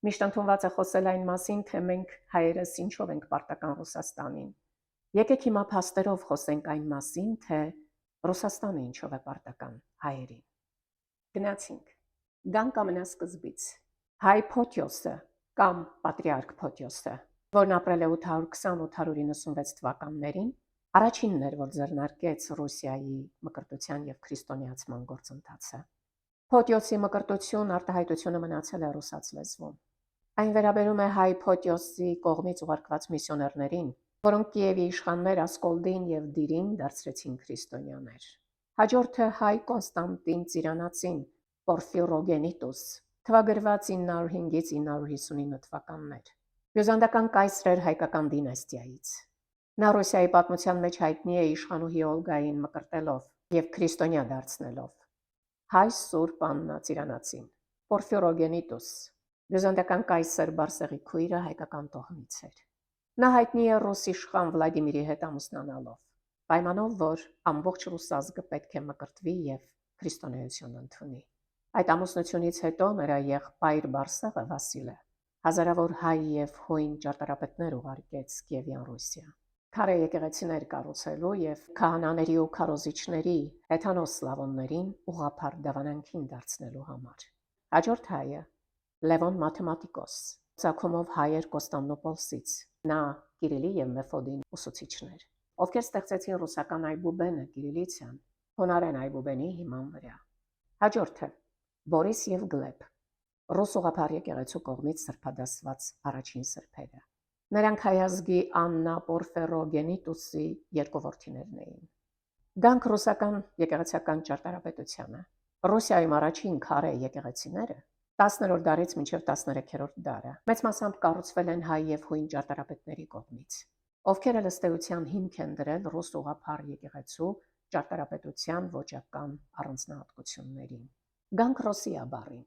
Միշտ ընդունված է խոսել այն մասին, թե մենք հայերս ինչով ենք պարտական Ռուսաստանին։ Եկեք հիմա փաստերով խոսենք այն մասին, թե Ռուսաստանը ինչով է պարտական հայերին։ Գնացինք։ Գանք ամենասկզբից։ Հայ Փոթիոսը կամ Պատրիարք Փոթիոսը, որն ապրել է 820-896 թվականներին, առաջինն էր, որ ձեռնարկեց Ռուսիայի մկրտության և քրիստոնեացման գործընթացը։ Փոթիոսի մկրտություն արտահայտությունը մնացել է ռուսաց լեզվում։ Այն վերաբերում է հայ Փոթիոսի կողմից ուղարկված միսիոներներին, որոնք Կիևի իշխաններ Ասկոլդին և Դիրին դարձրեցին քրիստոնյաներ։ Հաջորդը հայ Կոնստանտին Ծիրանացին, Պորֆիրոգենիտուս, թվագրված 905-959 թվականներ։ Բյուզանդական կայսր էր հայկական դինաստիայից։ Նա Ռուսիայի պատմության մեջ հայտնի է իշխանուհի Օլգային մկրտելով և քրիստոնյա դարձնելով։ Հայ Սուրբ Աննա Ծիրանացին, Պորֆիրոգենիտուս, բյուզանդական կայսր Բարսեղի քույրը հայկական տոհմից էր։ Նա հայտնի է ռուս իշխան Վլադիմիրի հետ ամուսնանալով, պայմանով, որ ամբողջ ռուս ազգը պետք է մկրտվի և քրիստոնեություն ընդունի։ Այդ ամուսնությունից հետո նրա եղբայր Բարսեղը Վասիլը հազարավոր հայ և հույն ճարտարապետներ ուղարկեց Կիևյան Ռուսիա, քարե եկեղեցիներ կառուցելու և քահանաների ու քարոզիչների, հեթանոս սլավոններին ուղղափառ դավանանքին դարձնելու համար։ Հաջորդ հայը Լևոն մաթեմատիկոս, ծագումով հայ էր Կոստանդնուպոլսից, նա Կիրիլի և Մեֆոդի ուսուցիչներ, ովքեր ստեղծեցին ռուսական այբուբենը Կիրիլիցիան, հունարեն այբուբենի հիման վրա։ Հաջորդը Բորիս և Գլեբ, ռուս ուղղափառ եկեղեցու կողմից սրբադասված առաջին սրբերը։ Նրանք հայ ազգի Աննա Պորֆիրոգենիտուսի երկու որդիներն էին։ Գանք ռուսական եկեղեցական ճարտարապետությանը։ Ռուսիայում առաջին քարե եկեղեցիները 10-րդ դարից մինչև 13-րդ դարը մեծ մասամբ կառուցվել են հայ և հույն ճարտարապետների կողմից, ովքեր էլ ըստ էության հիմք են դրել ռուս ուղղափառ եկեղեցու ճարտարապետության ոճական առանձնահատկություններին։ Գանք Ռոսիա բառին։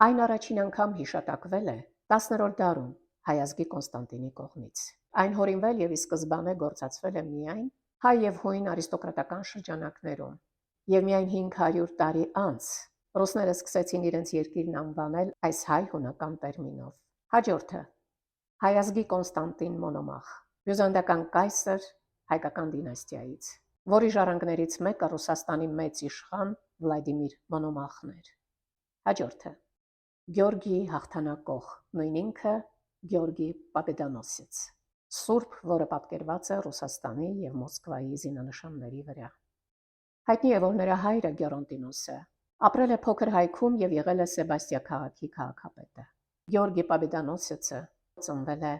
Այն առաջին անգամ հիշատակվել է 10-րդ դարում հայ ազգի Կոնստանտինի կողմից։ Այն հորինվել և ի սկզբանե գործածվել է միայն հայ և հույն արիստոկրատական շրջանակներում, և միայն 500 տարի անց ռուսները սկսեցին իրենց երկիրն անվանել այս հայ-հունական տերմինով։ Հաջորդը հայ ազգի Կոնստանտին Մոնոմախ, բյուզանդական կայսր հայկական դինաստիայից, որի ժառանգներից մեկը Ռուսաստանի մեծ իշխան Վլադիմիր Մոնոմախն էր։ Հաջորդը Գյորգի հաղթանակող, նույն ինքը Գյորգի Պոբեդոնոսец, սուրբ, որը պատկերված է Ռուսաստանի և Մոսկվայի զինանշանների վրա։ Հայտնի է, որ նրա հայրը Գերոնտինոսը ապրել է փոքր հայքում և եղել է Սեբաստիա քաղաքի քաղաքապետը։ Գյորգի Պոբեդոնոսецը ծնվել է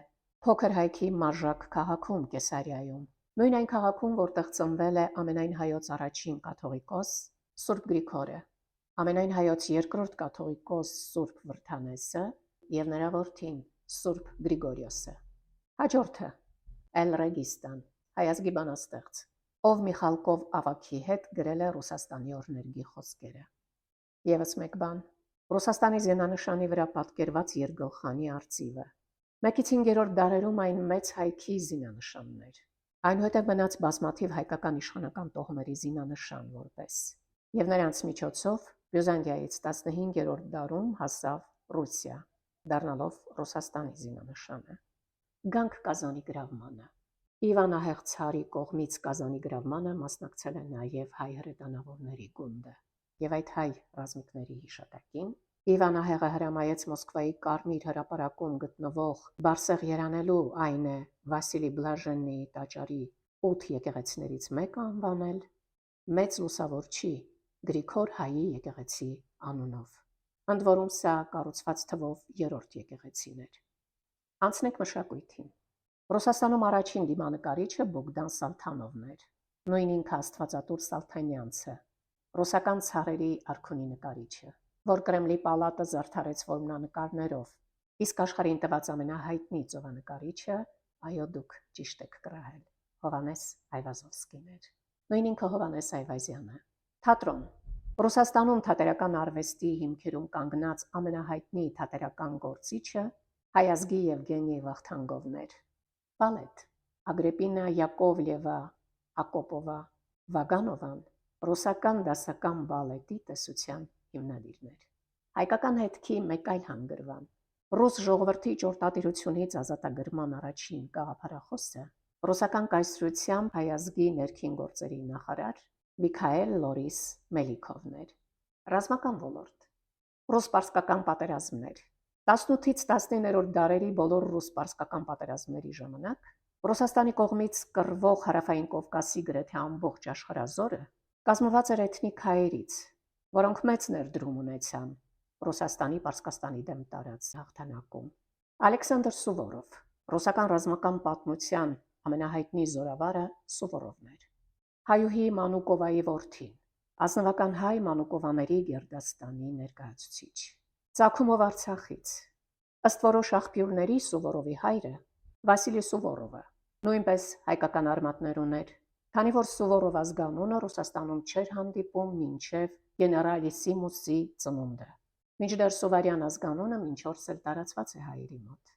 փոքր հայքի Մարժակ քաղաքում Կեսարիայում, նույն այն քաղաքում, որտեղ ծնվել է ամենայն հայոց առաջին կաթողիկոս Սուրբ Գրիգորը, ամենայն հայոց երկրորդ կաթողիկոս Սուրբ Վրդանեսը և նրա որդին Սուրբ Գրիգորիոսը։ Հաջորդը Էլրեգիստան, հայ ազգի բանաստեղծ, ով Միխալկով ավագի հետ գրել է Ռուսաստանի օրներգի խոսքերը։ Եվս մեկ բան, Ռուսաստանի զինանշանի վրա պատկերված երկգլխանի արծիվը։ 1-5-րդ դարերում այն մեծ հայքի զինանշանն էր, այնուհետև մնաց բազմաթիվ հայկական իշխանական տոհմերի զինանշան որպես, և նրանց միջոցով Բյուզանդիայից 15-րդ դարում հասավ Ռուսիա, դառնալով Ռուսաստանի զինանշանը։ Գանք Կազանի գրավմանը։ Իվանահեղ ցարի կողմից Կազանի գրավմանը մասնակցել է նաև հայ հրետանավորների գունդը, և այդ հայ ռազմիկների հիշատակին Իվանահեղը հրամայեց Մոսկվայի Կարմիր հրապարակում գտնվող Բարսեղ երանելու, այն է Վասիլի Բլաժեննիի տաճարի 8 եկեղեցիներից մեկը անվանել Մեծ Լուսավորչի Գրիգոր Հայի եկեղեցի անունով, ընդ որում սա կառուցված թվով 3-րդ եկեղեցին էր։ Անցնենք մշակույթին։ Ռուսաստանում առաջին դիմանկարիչը Բոգդան Սալթանովն էր, նույն ինքը Աստվածատուր Սալթանյանցը, ռուսական ցարերի արքունի նկարիչը, որ Կրեմլի պալատը զարդարեց որմնանկարներով, իսկ աշխարհին տված ամենահայտնի ծովանկարիչը, այո, դուք ճիշտ եք կռահել, Հովհաննես Այվազովսկին էր, նույն ինքը Հովհաննես Այվազյանը։ Թատրոն։ Ռուսաստանում թատերական արվեստի հիմքերում կանգնած ամենահայտնի թատերական գործիչը հայ ազգի Եվգենի Վախթանգովն էր։ Բալետ։ Ագրեպինա Յակովլևա Ակոպովա Վագանովան ռուսական դասական բալետի տեսության հիմնադիրն էր։ Հայկական հետքի մեկ այլ հանգրվան, Ռուս ժողովրդի ճորտատիրությունից ազատագրման առաջին գաղափարախոսը ռուսական կայսրությամբ հայ ազգի ներքին գործերի նախարար Միքայել Լորիս Մելիքովն էր։ Ռազմական ոլորտ։ Ռուս-պարսկական պատերազմներ։ 18-ից 19-րդ դարերի բոլոր ռուս-պարսկական պատերազմների ժամանակ Ռուսաստանի կողմից կռվող Հարավային Կովկասի գրեթե ամբողջ աշխարհազորը կազմված էր էթնիկ հայերից, որոնք մեծ ներդրում ունեցան Ռուսաստանի Պարսկաստանի դեմ տարած հաղթանակում։ Ալեքսանդր Սուվորով, ռուսական ռազմական պատմության ամենահայտնի զորավարը Սուվորովն էր։ Հայուհի Մանուկովայի որդին, ազնվական հայ Մանուկովաների գերդաստանի ներկայացուցիչ։ Ծագումով Արցախից։ Ըստ որոշ աղբյուրների Սուվորովի հայրը Վասիլի Սուվորովը նույնպես հայկական արմատներ ուներ, քանի որ Սուվորով ազգանունը Ռուսաստանում չէր հանդիպում մինչև գեներալիսիմուսի ծնունդը։ Մինչդեռ Սուվարյան ազգանունը մինչ օրս էլ տարածված է հայերի մոտ։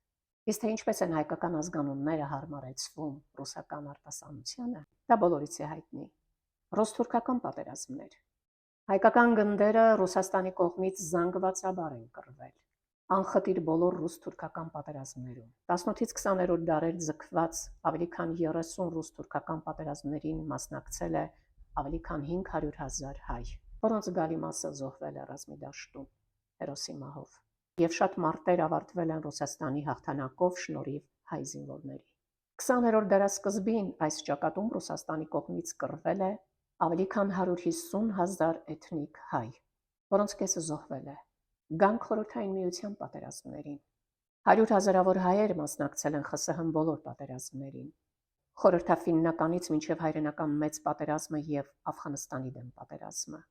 Իսկ թե ինչպես են հայկական ազգանունները հարմարեցվում ռուսական արտասանությանը, դա բոլորից է հայտնի։ Ռուս-թուրքական պատերազմներ։ Հայկական գնդերը Ռուսաստանի կողմից զանգվածաբար են կռվել։ Անխտիր բոլոր ռուս-թուրքական պատերազմներում 18-ից 20-րդ դարեր ձգված ավելի քան 30 ռուս-թուրքական պատերազմներին մասնակցել է ավելի քան 500,000 հայ, որոնց զգալի մասը զոհվել է ռազմի դաշտում հերոսի մահով, եւ շատ մարտեր ավարտվել են Ռուսաստանի հաղթանակով շնորհիվ հայ զինվորների։ 20-րդ դարասկզբին այս ճակատում Ռուսաստանի կողմից կռվել է ավելի քան 150,000 էթնիկ հայ, որոնց կեսը զոհվել է։ Գանք խորհրդային միության պատերազմներին։ 100,000-ավոր հայեր մասնակցել են ԽՍՀՄ բոլոր պատերազմներին։ Խորհրդաֆիննականից մինչև հայրենական մեծ պատերազմը եւ Աֆղանստանի դեմ պատերազմը։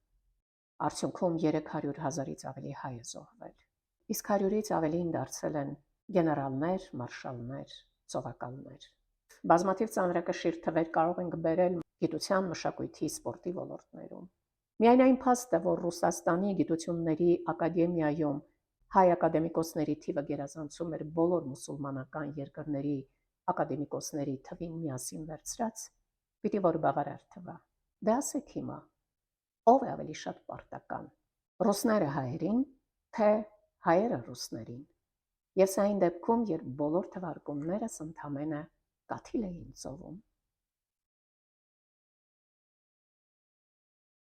Արդյունքում 300,000-ից ավելի հայ է զոհվել։ Իսկ 100-ից ավելին դարձել են գեներալներ, մարշալներ, ծովակալներ։ Բազմաթիվ ծանրակշիռ թվեր կարող ենք բերել գիտության, մշակույթի, սպորտի ոլորտներում։ Միայն այն փաստը, որ Ռուսաստանի գիտությունների ակադեմիայում հայ ակադեմիկոսների թիվը գերազանցում էր բոլոր մուսուլմանական երկրների ակադեմիկոսների թվին միասին վերցրած, պիտի որ բավարար թվա։ Դե ասեք հիմա, ով է ավելի շատ պարտական, ռուսները հայերին, թե հայերը ռուսներին։ Եվ սա այն դեպքում, երբ բոլոր թվարկումներս ընդամենը կաթիլ էին ծովում։